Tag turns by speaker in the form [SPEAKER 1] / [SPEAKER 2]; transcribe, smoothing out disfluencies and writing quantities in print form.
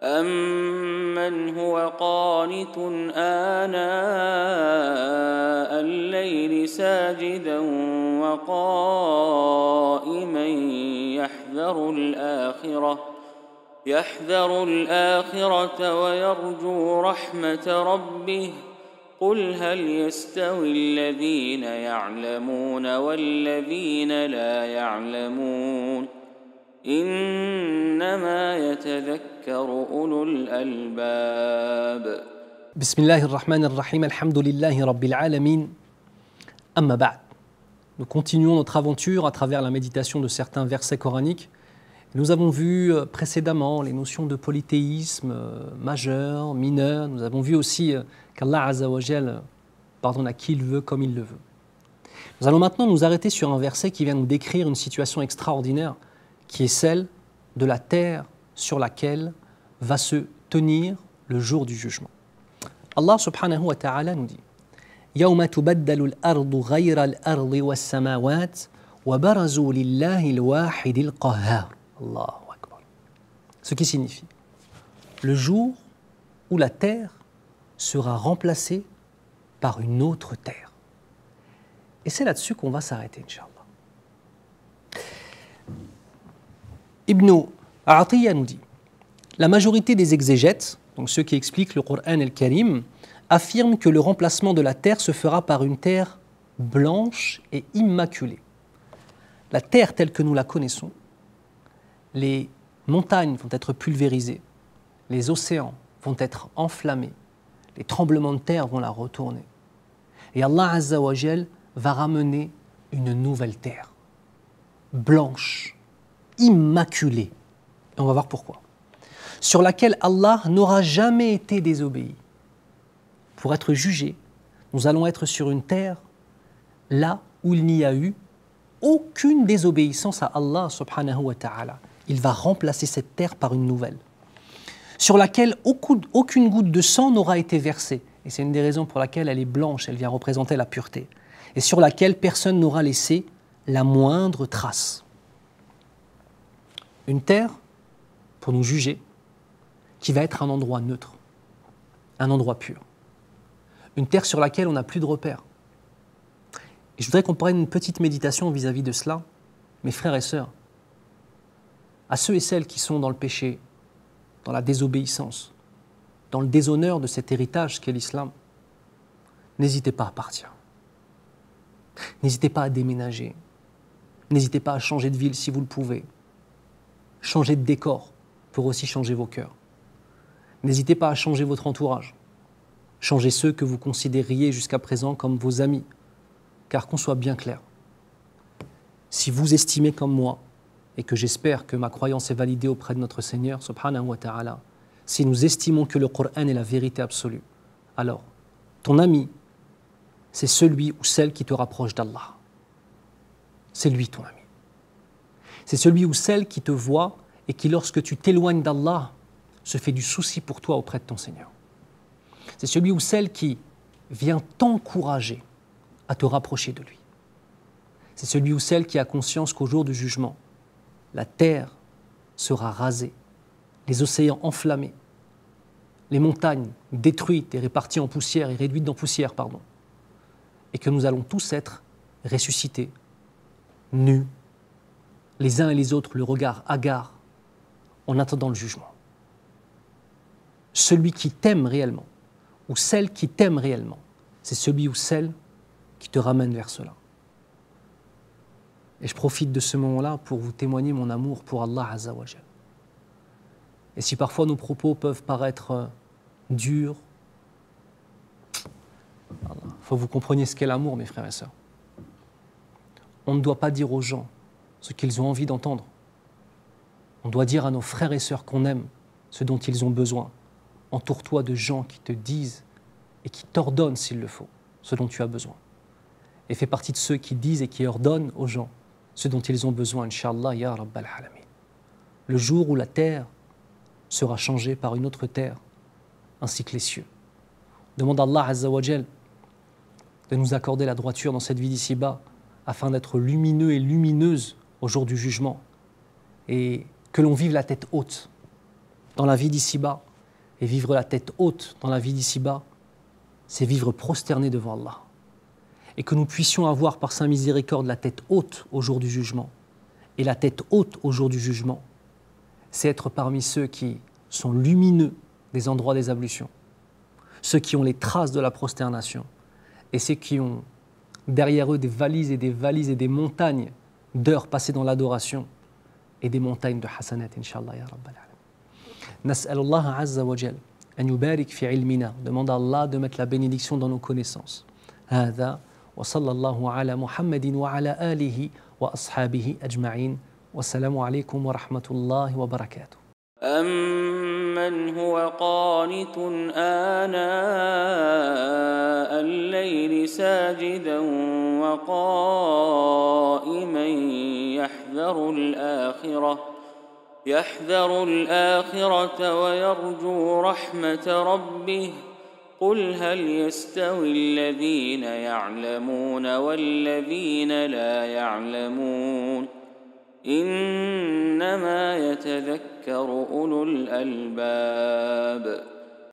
[SPEAKER 1] أَمَّنْ هُوَ قَانِتٌ آنَاءَ اللَّيْلِ سَاجِدًا وَقَائِمًا يَحْذَرُ الْآخِرَةَ وَيَرْجُو رَحْمَةَ رَبِّهِ قُلْ هَلْ يَسْتَوِي الَّذِينَ يَعْلَمُونَ وَالَّذِينَ لَا يَعْلَمُونَ إِنَّمَا يَتَذَكَّرُ أُولُو الْأَلْبَابِ.
[SPEAKER 2] Bismillahirrahmanirrahim, alhamdulillahi rabbil alamin, amma ba'd. Nous continuons notre aventure à travers la méditation de certains versets coraniques. Nous avons vu précédemment les notions de polythéisme majeur, mineur. Nous avons vu aussi qu'Allah Azza wa Jal pardonne à qui il veut, comme il le veut. Nous allons maintenant nous arrêter sur un verset qui vient nous décrire une situation extraordinaire qui est celle de la terre sur laquelle va se tenir le jour du jugement. Allah subhanahu wa ta'ala nous dit يَوْمَ تُبَدَّلُ الْأَرْضُ غَيْرَ الْأَرْضِ وَالسَّمَاوَاتِ وَبَرَزُوا لِلَّهِ الْوَاحِدِ الْقَهَّارِ. Allahu Akbar. Ce qui signifie le jour où la terre sera remplacée par une autre terre. Et c'est là-dessus qu'on va s'arrêter, Inch'Allah. Ibn Atiyya nous dit la majorité des exégètes, donc ceux qui expliquent le Coran el-Karim, affirment que le remplacement de la terre se fera par une terre blanche et immaculée. La terre telle que nous la connaissons, les montagnes vont être pulvérisées, les océans vont être enflammés, les tremblements de terre vont la retourner. Et Allah Azza wa Jal va ramener une nouvelle terre, blanche, immaculée. Et on va voir pourquoi. Sur laquelle Allah n'aura jamais été désobéi. Pour être jugé, nous allons être sur une terre là où il n'y a eu aucune désobéissance à Allah subhanahu wa ta'ala. Il va remplacer cette terre par une nouvelle, sur laquelle aucune goutte de sang n'aura été versée. Et c'est une des raisons pour laquelle elle est blanche, elle vient représenter la pureté. Et sur laquelle personne n'aura laissé la moindre trace. Une terre, pour nous juger, qui va être un endroit neutre, un endroit pur. Une terre sur laquelle on n'a plus de repères. Et je voudrais qu'on prenne une petite méditation vis-à-vis de cela, mes frères et sœurs, à ceux et celles qui sont dans le péché, dans la désobéissance, dans le déshonneur de cet héritage qu'est l'islam. N'hésitez pas à partir. N'hésitez pas à déménager. N'hésitez pas à changer de ville si vous le pouvez. Changer de décor pour aussi changer vos cœurs. N'hésitez pas à changer votre entourage. Changez ceux que vous considériez jusqu'à présent comme vos amis. Car qu'on soit bien clair, si vous estimez comme moi, et que j'espère que ma croyance est validée auprès de notre Seigneur, subhanahu wa ta'ala, si nous estimons que le Coran est la vérité absolue, alors ton ami, c'est celui ou celle qui te rapproche d'Allah. C'est lui ton ami. C'est celui ou celle qui te voit et qui, lorsque tu t'éloignes d'Allah, se fait du souci pour toi auprès de ton Seigneur. C'est celui ou celle qui vient t'encourager à te rapprocher de lui. C'est celui ou celle qui a conscience qu'au jour du jugement, la terre sera rasée, les océans enflammés, les montagnes détruites et réparties en poussière et réduites en poussière, et que nous allons tous être ressuscités, nus, les uns et les autres, le regard hagard, en attendant le jugement. Celui qui t'aime réellement, ou celle qui t'aime réellement, c'est celui ou celle qui te ramène vers cela. Et je profite de ce moment-là pour vous témoigner mon amour pour Allah Azza wa Jal. Et si parfois nos propos peuvent paraître durs, il faut que vous compreniez ce qu'est l'amour, mes frères et sœurs. On ne doit pas dire aux gens ce qu'ils ont envie d'entendre. On doit dire à nos frères et sœurs qu'on aime ce dont ils ont besoin. Entoure-toi de gens qui te disent et qui t'ordonnent, s'il le faut, ce dont tu as besoin. Et fais partie de ceux qui disent et qui ordonnent aux gens ce dont ils ont besoin, Inch'Allah, Ya Rabbal Alamin. Le jour où la terre sera changée par une autre terre, ainsi que les cieux. Demande à Allah Azza wa Jal de nous accorder la droiture dans cette vie d'ici-bas, afin d'être lumineux et lumineuse au jour du jugement, et que l'on vive la tête haute, dans la vie d'ici-bas. Et vivre la tête haute dans la vie d'ici-bas, c'est vivre prosterné devant Allah. Et que nous puissions avoir par sa miséricorde la tête haute au jour du jugement. Et la tête haute au jour du jugement, c'est être parmi ceux qui sont lumineux des endroits des ablutions, ceux qui ont les traces de la prosternation, et ceux qui ont derrière eux des valises et des valises et des montagnes d'heures passées dans l'adoration et des montagnes de hasanat, Inch'Allah, ya Rabbal Alamin. نسأل الله عز وجل أن يبارك في علمنا. Demande à Allah de mettre la bénédiction dans nos connaissances. هذا وصلى الله على محمد وعلى آله وأصحابه أجمعين. والسلام عليكم ورحمة الله وبركاته.
[SPEAKER 1] أمن هو قانت آناء الليل ساجدا وقائما يحذر الآخرة ويرجو رحمة ربه قل هل يستوي الذين يعلمون والذين لا يعلمون إنما يتذكر أولو الألباب